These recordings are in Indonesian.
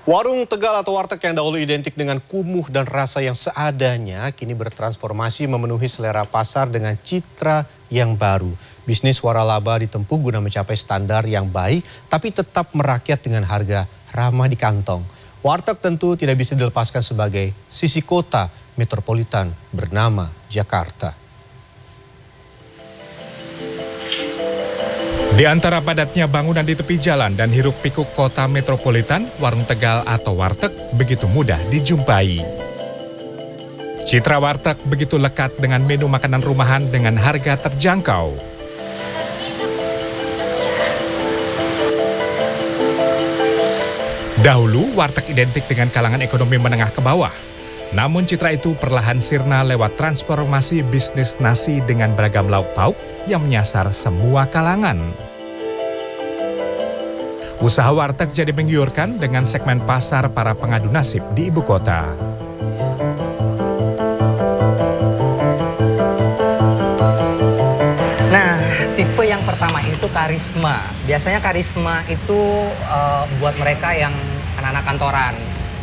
Warung Tegal atau warteg yang dahulu identik dengan kumuh dan rasa yang seadanya kini bertransformasi memenuhi selera pasar dengan citra yang baru. Bisnis waralaba ditempuh guna mencapai standar yang baik tapi tetap merakyat dengan harga ramah di kantong. Warteg tentu tidak bisa dilepaskan sebagai sisi kota metropolitan bernama Jakarta. Di antara padatnya bangunan di tepi jalan dan hiruk-pikuk kota metropolitan, warung Tegal atau warteg begitu mudah dijumpai. Citra warteg begitu lekat dengan menu makanan rumahan dengan harga terjangkau. Dahulu, warteg identik dengan kalangan ekonomi menengah ke bawah. Namun citra itu perlahan sirna lewat transformasi bisnis nasi dengan beragam lauk pauk yang menyasar semua kalangan. Usaha warteg jadi menggiurkan dengan segmen pasar para pengadu nasib di ibu kota. Nah, tipe yang pertama itu karisma. Biasanya karisma itu buat mereka yang anak-anak kantoran.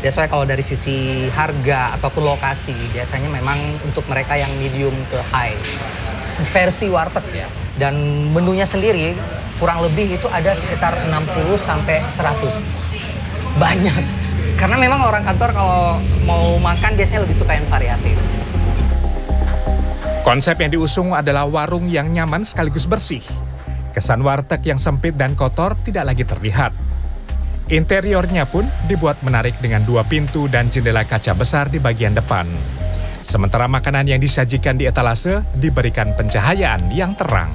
Biasanya kalau dari sisi harga ataupun lokasi, biasanya memang untuk mereka yang medium ke high. Versi warteg ya. Dan menunya sendiri kurang lebih itu ada sekitar 60 sampai 100. Banyak. Karena memang orang kantor kalau mau makan biasanya lebih suka yang variatif. Konsep yang diusung adalah warung yang nyaman sekaligus bersih. Kesan warteg yang sempit dan kotor tidak lagi terlihat. Interiornya pun dibuat menarik dengan 2 pintu dan jendela kaca besar di bagian depan. Sementara makanan yang disajikan di etalase diberikan pencahayaan yang terang.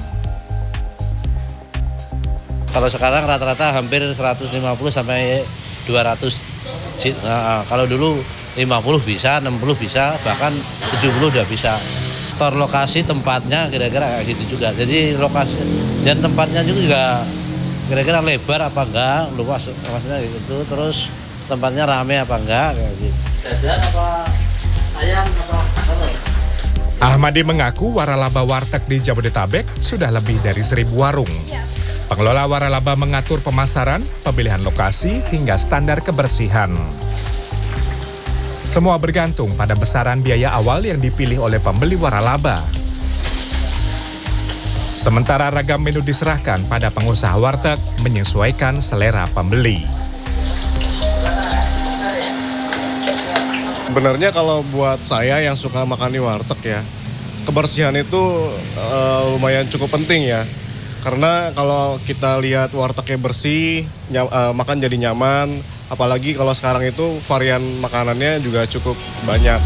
Kalau sekarang rata-rata hampir 150 sampai 200. Kalau dulu 50 bisa, 60 bisa, bahkan 70 udah bisa. Tor lokasi tempatnya kira-kira kayak gitu juga. Jadi lokasi dan tempatnya juga kira-kira lebar apa enggak, luas maksudnya gitu. Terus tempatnya rame apa enggak kayak gitu. Jajan apa ayam apa? Ahmadi mengaku waralaba warteg di Jabodetabek sudah lebih dari 1000 warung. Pengelola waralaba mengatur pemasaran, pemilihan lokasi, hingga standar kebersihan. Semua bergantung pada besaran biaya awal yang dipilih oleh pembeli waralaba. Sementara ragam menu diserahkan pada pengusaha warteg menyesuaikan selera pembeli. Sebenarnya kalau buat saya yang suka makan di warteg ya, kebersihan itu lumayan cukup penting ya. Karena kalau kita lihat wartegnya bersih, makan jadi nyaman. Apalagi kalau sekarang itu varian makanannya juga cukup banyak.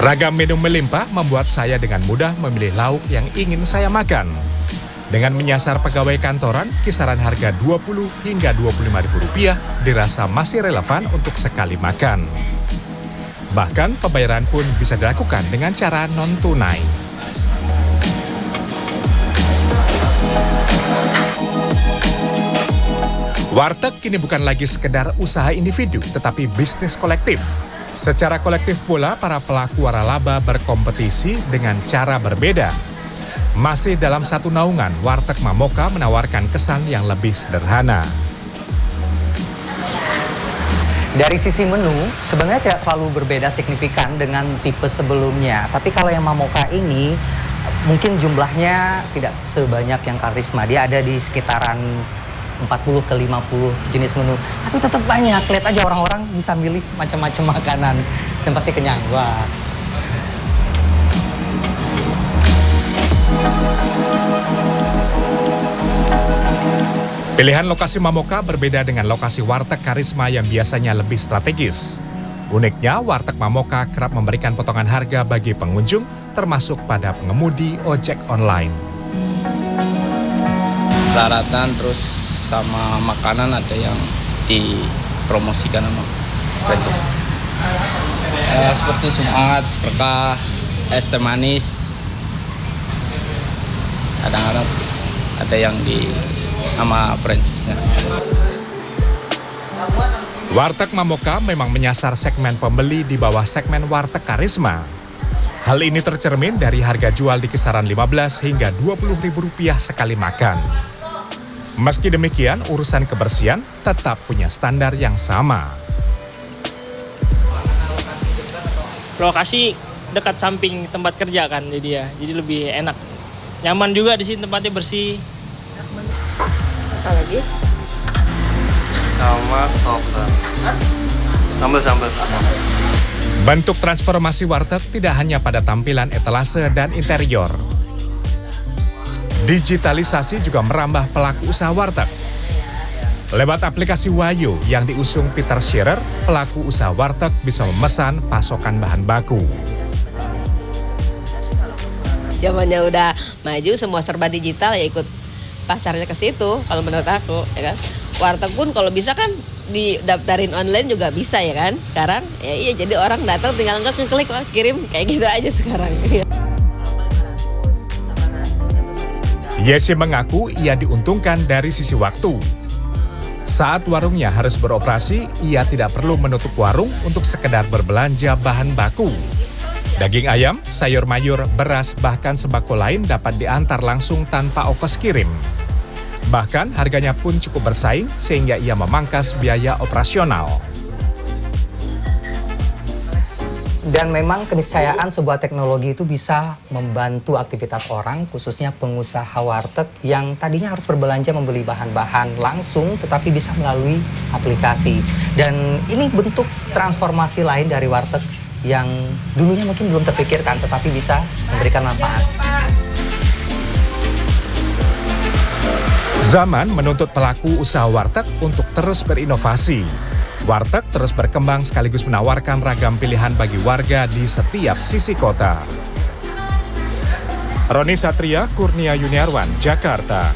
Ragam menu melimpah membuat saya dengan mudah memilih lauk yang ingin saya makan. Dengan menyasar pegawai kantoran, kisaran harga Rp20 hingga Rp25.000 dirasa masih relevan untuk sekali makan. Bahkan pembayaran pun bisa dilakukan dengan cara non-tunai. Warteg kini bukan lagi sekedar usaha individu, tetapi bisnis kolektif. Secara kolektif pula, para pelaku waralaba berkompetisi dengan cara berbeda. Masih dalam satu naungan, Warteg Mamoka menawarkan kesan yang lebih sederhana. Dari sisi menu, sebenarnya tidak terlalu berbeda signifikan dengan tipe sebelumnya. Tapi kalau yang Mamoka ini, mungkin jumlahnya tidak sebanyak yang karisma. Dia ada di sekitaran 40 ke 50 jenis menu. Tapi tetap banyak. Lihat aja orang-orang bisa milih macam-macam makanan. Dan pasti kenyang. Wah. Pilihan lokasi Mamoka berbeda dengan lokasi warteg karisma yang biasanya lebih strategis. Uniknya, warteg Mamoka kerap memberikan potongan harga bagi pengunjung, termasuk pada pengemudi ojek online. Peralatan terus sama makanan ada yang dipromosikan sama franchise. Seperti Jumat, berkah, es teh manis. Kadang-kadang ada yang di sama franchise-nya. Warteg Mamoka memang menyasar segmen pembeli di bawah segmen warteg karisma. Hal ini tercermin dari harga jual di kisaran Rp15 hingga Rp20.000 sekali makan. Meski demikian, urusan kebersihan tetap punya standar yang sama. Lokasi dekat samping tempat kerja kan, jadi lebih enak. Nyaman juga di sini, tempatnya bersih. Apa lagi? Sama soda. Sambal. Bentuk transformasi warteg tidak hanya pada tampilan etalase dan interior. Digitalisasi juga merambah pelaku usaha warteg. Lewat aplikasi Wayo yang diusung Peter Scherer, pelaku usaha warteg bisa memesan pasokan bahan baku. Zamannya udah maju, semua serba digital, ya ikut pasarnya ke situ kalau menurut aku, ya kan. Warteg pun kalau bisa kan didaftarin online juga bisa, ya kan. Sekarang ya iya, jadi orang datang tinggal ngeklik kirim, kayak gitu aja sekarang. Yesi mengaku ia diuntungkan dari sisi waktu. Saat warungnya harus beroperasi, ia tidak perlu menutup warung untuk sekedar berbelanja bahan baku. Daging ayam, sayur mayur, beras, bahkan sembako lain dapat diantar langsung tanpa ongkos kirim. Bahkan harganya pun cukup bersaing sehingga ia memangkas biaya operasional. Dan memang keniscayaan sebuah teknologi itu bisa membantu aktivitas orang, khususnya pengusaha warteg yang tadinya harus berbelanja membeli bahan-bahan langsung, tetapi bisa melalui aplikasi. Dan ini bentuk transformasi lain dari warteg yang dulunya mungkin belum terpikirkan, tetapi bisa memberikan manfaat. Zaman menuntut pelaku usaha warteg untuk terus berinovasi. Warteg terus berkembang sekaligus menawarkan ragam pilihan bagi warga di setiap sisi kota. Roni Satria, Kurnia Yuniarwan, Jakarta.